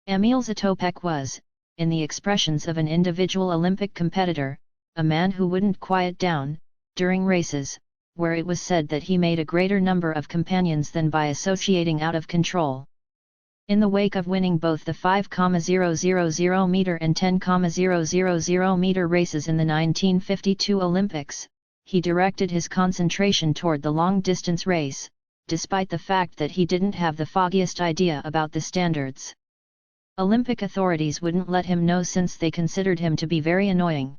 Emil Zatopek was, in the expressions of an individual Olympic competitor, a man who wouldn't quiet down, during races, where it was said that he made a greater number of companions than by associating out of control. In the wake of winning both the 5,000 meter and 10,000 meter races in the 1952 Olympics, he directed his concentration toward the long-distance race, despite the fact that he didn't have the foggiest idea about the standards. Olympic authorities wouldn't let him know since they considered him to be very annoying.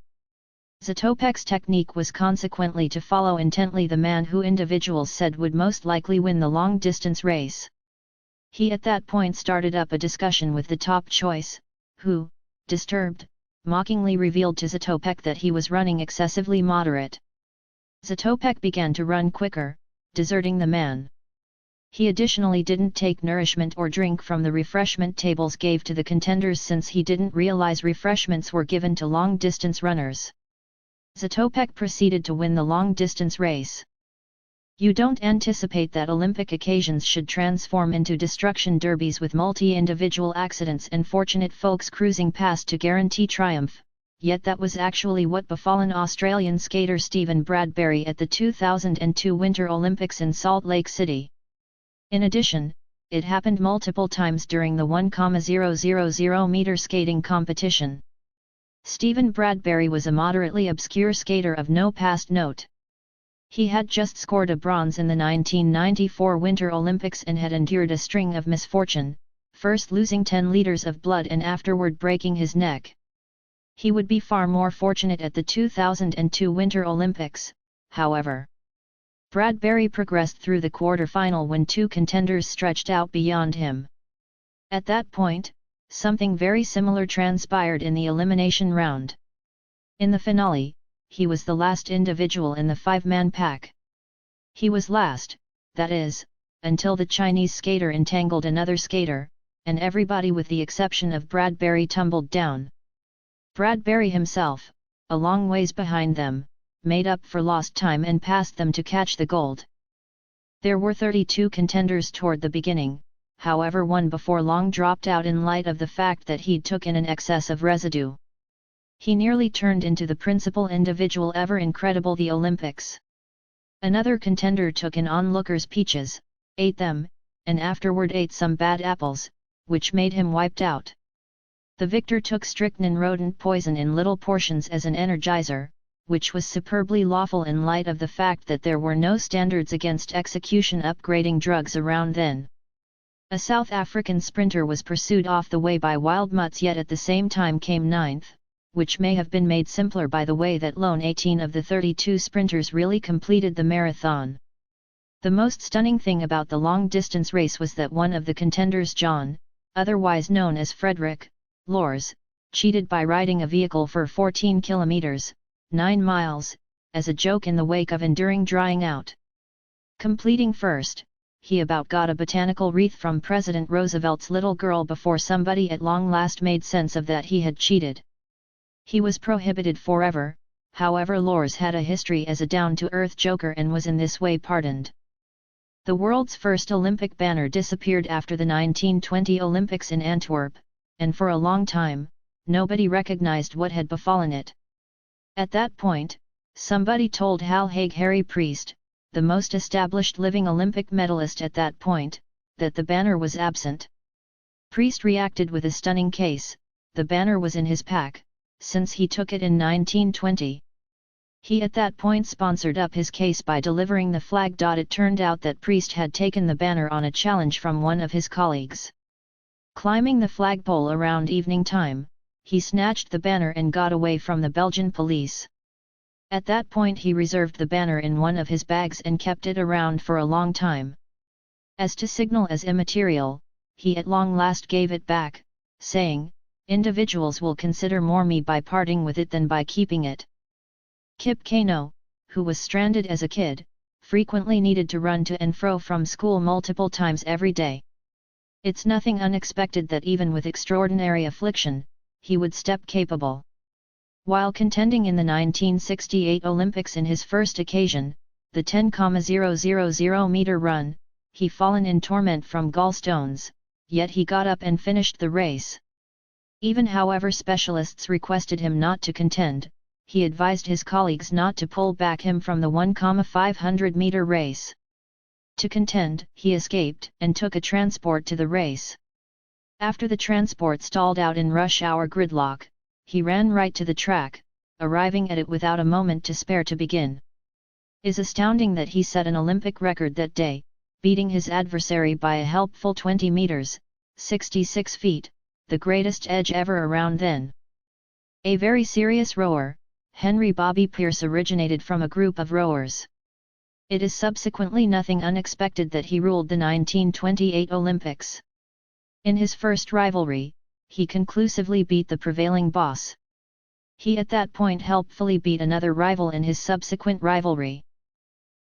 Zatopek's technique was consequently to follow intently the man who individuals said would most likely win the long-distance race. He at that point started up a discussion with the top choice, who, disturbed, mockingly revealed to Zatopek that he was running excessively moderate. Zatopek began to run quicker, deserting the man. He additionally didn't take nourishment or drink from the refreshment tables gave to the contenders since he didn't realize refreshments were given to long-distance runners. Zatopek proceeded to win the long-distance race. You don't anticipate that Olympic occasions should transform into destruction derbies with multi-individual accidents and fortunate folks cruising past to guarantee triumph, yet that was actually what befallen Australian skater Stephen Bradbury at the 2002 Winter Olympics in Salt Lake City. In addition, it happened multiple times during the 1,000 meter skating competition. Stephen Bradbury was a moderately obscure skater of no past note. He had just scored a bronze in the 1994 Winter Olympics and had endured a string of misfortune, first losing 10 liters of blood and afterward breaking his neck. He would be far more fortunate at the 2002 Winter Olympics, however. Bradbury progressed through the quarter-final when two contenders stretched out beyond him. At that point, something very similar transpired in the elimination round. In the finale, he was the last individual in the five-man pack. He was last, that is, until the Chinese skater entangled another skater, and everybody with the exception of Bradbury tumbled down. Bradbury himself, a long ways behind them, made up for lost time and passed them to catch the gold. There were 32 contenders toward the beginning, however one before long dropped out in light of the fact that he took in an excess of residue. He nearly turned into the principal individual ever incredible the Olympics. Another contender took in onlookers' peaches, ate them, and afterward ate some bad apples, which made him wiped out. The victor took strychnine rodent poison in little portions as an energizer, which was superbly lawful in light of the fact that there were no standards against execution upgrading drugs around then. A South African sprinter was pursued off the way by wild mutts yet at the same time came ninth, which may have been made simpler by the way that lone 18 of the 32 sprinters really completed the marathon. The most stunning thing about the long-distance race was that one of the contenders, John, otherwise known as Frederick Lors, cheated by riding a vehicle for 14 kilometers, 9 miles, as a joke in the wake of enduring drying out. Completing first, he about got a botanical wreath from President Roosevelt's little girl before somebody at long last made sense of that he had cheated. He was prohibited forever, however Lors had a history as a down-to-earth joker and was in this way pardoned. The world's first Olympic banner disappeared after the 1920 Olympics in Antwerp, and for a long time, nobody recognized what had befallen it. At that point, somebody told Hal Haig Harry Priest, the most established living Olympic medalist at that point, that the banner was absent. Priest reacted with a stunning case: the banner was in his pack, since he took it in 1920. He at that point sponsored up his case by delivering the flag. It turned out that Priest had taken the banner on a challenge from one of his colleagues. Climbing the flagpole around evening time, he snatched the banner and got away from the Belgian police. At that point he reserved the banner in one of his bags and kept it around for a long time. As to signal as immaterial, he at long last gave it back, saying, "Individuals will consider more me by parting with it than by keeping it." Kip Keino, who was stranded as a kid, frequently needed to run to and fro from school multiple times every day. It's nothing unexpected that even with extraordinary affliction, he would step capable. While contending in the 1968 Olympics in his first occasion, the 10,000 meter run, he fallen in torment from gallstones, yet he got up and finished the race. Even however specialists requested him not to contend, he advised his colleagues not to pull back him from the 1,500-meter race. To contend, he escaped and took a transport to the race. After the transport stalled out in rush hour gridlock, he ran right to the track, arriving at it without a moment to spare to begin. It's astounding that he set an Olympic record that day, beating his adversary by a helpful 20 meters, 66 feet, the greatest edge ever around then. A very serious rower, Henry Bobby Pearce originated from a group of rowers. It is subsequently nothing unexpected that he ruled the 1928 Olympics. In his first rivalry, he conclusively beat the prevailing boss. He at that point helpfully beat another rival in his subsequent rivalry.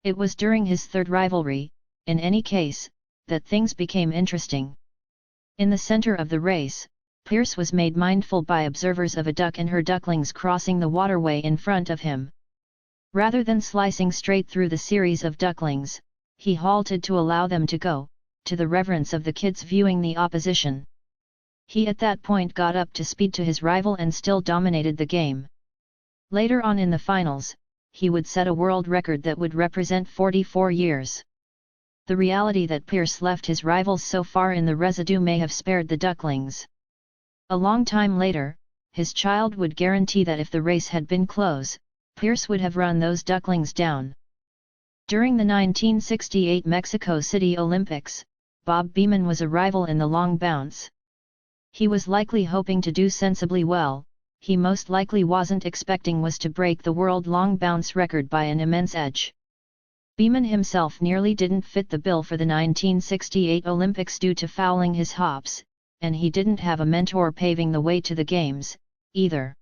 It was during his third rivalry, in any case, that things became interesting. In the center of the race, Pearce was made mindful by observers of a duck and her ducklings crossing the waterway in front of him. Rather than slicing straight through the series of ducklings, he halted to allow them to go, to the reverence of the kids viewing the opposition. He at that point got up to speed to his rival and still dominated the game. Later on in the finals, he would set a world record that would represent 44 years. The reality that Pearce left his rivals so far in the residue may have spared the ducklings. A long time later, his child would guarantee that if the race had been close, Pearce would have run those ducklings down. During the 1968 Mexico City Olympics, Bob Beamon was a rival in the long bounce. He was likely hoping to do sensibly well. He most likely wasn't expecting was to break the world long bounce record by an immense edge. Beamon himself nearly didn't fit the bill for the 1968 Olympics due to fouling his hops, and he didn't have a mentor paving the way to the games, either.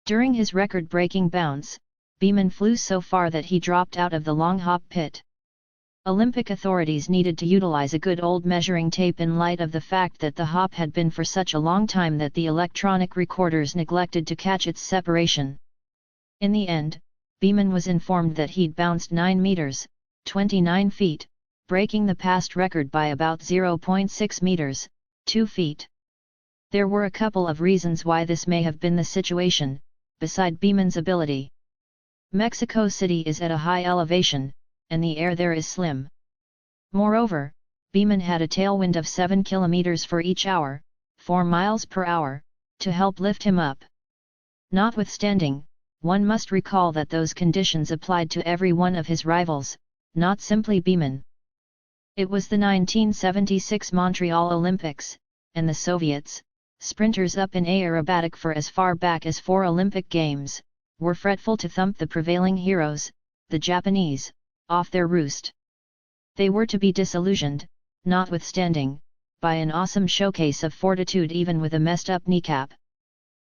During his record-breaking bounce, Beamon flew so far that he dropped out of the long hop pit. Olympic authorities needed to utilize a good old measuring tape in light of the fact that the hop had been for such a long time that the electronic recorders neglected to catch its separation. In the end, Beamon was informed that he'd bounced 9 meters, 29 feet, breaking the past record by about 0.6 meters, 2 feet. There were a couple of reasons why this may have been the situation, beside Beamon's ability. Mexico City is at a high elevation, and the air there is slim. Moreover, Beamon had a tailwind of 7 km for each hour, 4 miles per hour, to help lift him up. Notwithstanding, one must recall that those conditions applied to every one of his rivals, not simply Beamon. It was the 1976 Montreal Olympics, and the Soviets, sprinters up in aerobatic for as far back as 4 Olympic Games, were fretful to thump the prevailing heroes, the Japanese, off their roost. They were to be disillusioned, notwithstanding, by an awesome showcase of fortitude even with a messed-up kneecap.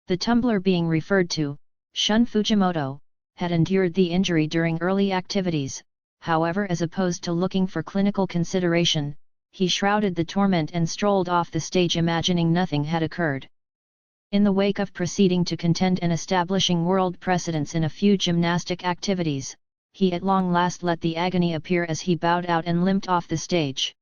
The tumbler being referred to, Shun Fujimoto, had endured the injury during early activities. However, as opposed to looking for clinical consideration, he shrouded the torment and strolled off the stage imagining nothing had occurred. In the wake of proceeding to contend and establishing world precedents in a few gymnastic activities, he at long last let the agony appear as he bowed out and limped off the stage.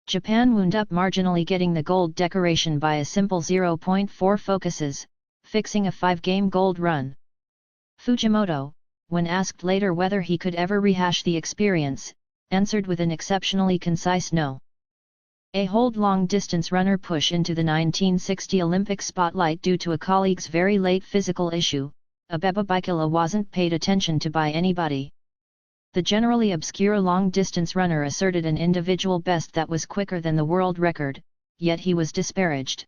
Japan wound up marginally getting the gold decoration by a simple 0.4 focuses, fixing a 5-game gold run. Fujimoto, when asked later whether he could ever rehash the experience, answered with an exceptionally concise no. A hold long-distance runner push into the 1960 Olympic spotlight due to a colleague's very late physical issue, Abebe Bikila wasn't paid attention to by anybody. The generally obscure long-distance runner asserted an individual best that was quicker than the world record, yet he was disparaged.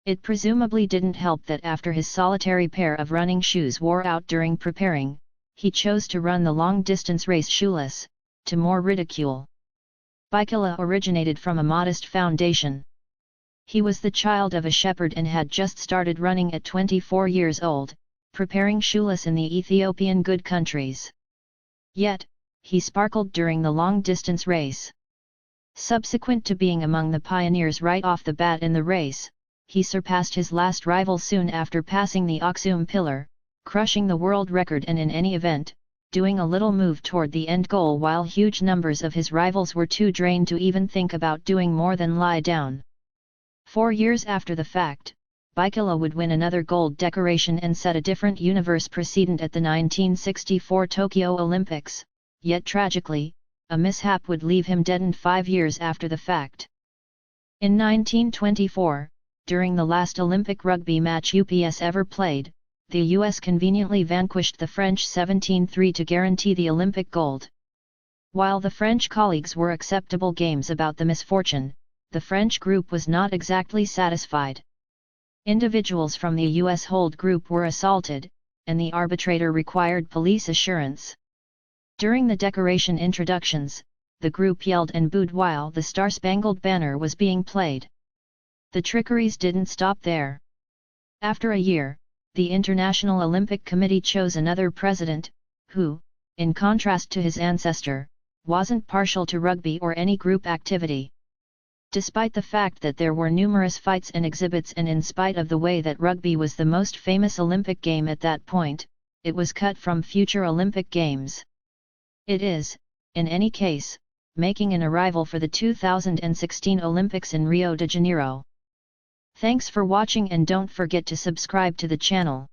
It presumably didn't help that after his solitary pair of running shoes wore out during preparing, he chose to run the long-distance race shoeless, to more ridicule. Bikila originated from a modest foundation. He was the child of a shepherd and had just started running at 24 years old, preparing shoeless in the Ethiopian good countries. Yet, he sparkled during the long-distance race. Subsequent to being among the pioneers right off the bat in the race, he surpassed his last rival soon after passing the Oxum pillar, crushing the world record and in any event, doing a little move toward the end goal while huge numbers of his rivals were too drained to even think about doing more than lie down. 4 years after the fact, Bikila would win another gold decoration and set a different universe precedent at the 1964 Tokyo Olympics, yet tragically, a mishap would leave him deadened 5 years after the fact. In 1924, during the last Olympic rugby match UPS ever played, the US conveniently vanquished the French 17-3 to guarantee the Olympic gold. While the French colleagues were acceptable games about the misfortune, the French group was not exactly satisfied. Individuals from the US hold group were assaulted, and the arbitrator required police assurance. During the decoration introductions, the group yelled and booed while the Star-Spangled Banner was being played. The trickeries didn't stop there. After a year, the International Olympic Committee chose another president, who, in contrast to his ancestor, wasn't partial to rugby or any group activity. Despite the fact that there were numerous fights and exhibits, and in spite of the way that rugby was the most famous Olympic game at that point, it was cut from future Olympic Games. It is, in any case, making an arrival for the 2016 Olympics in Rio de Janeiro. Thanks for watching, and don't forget to subscribe to the channel.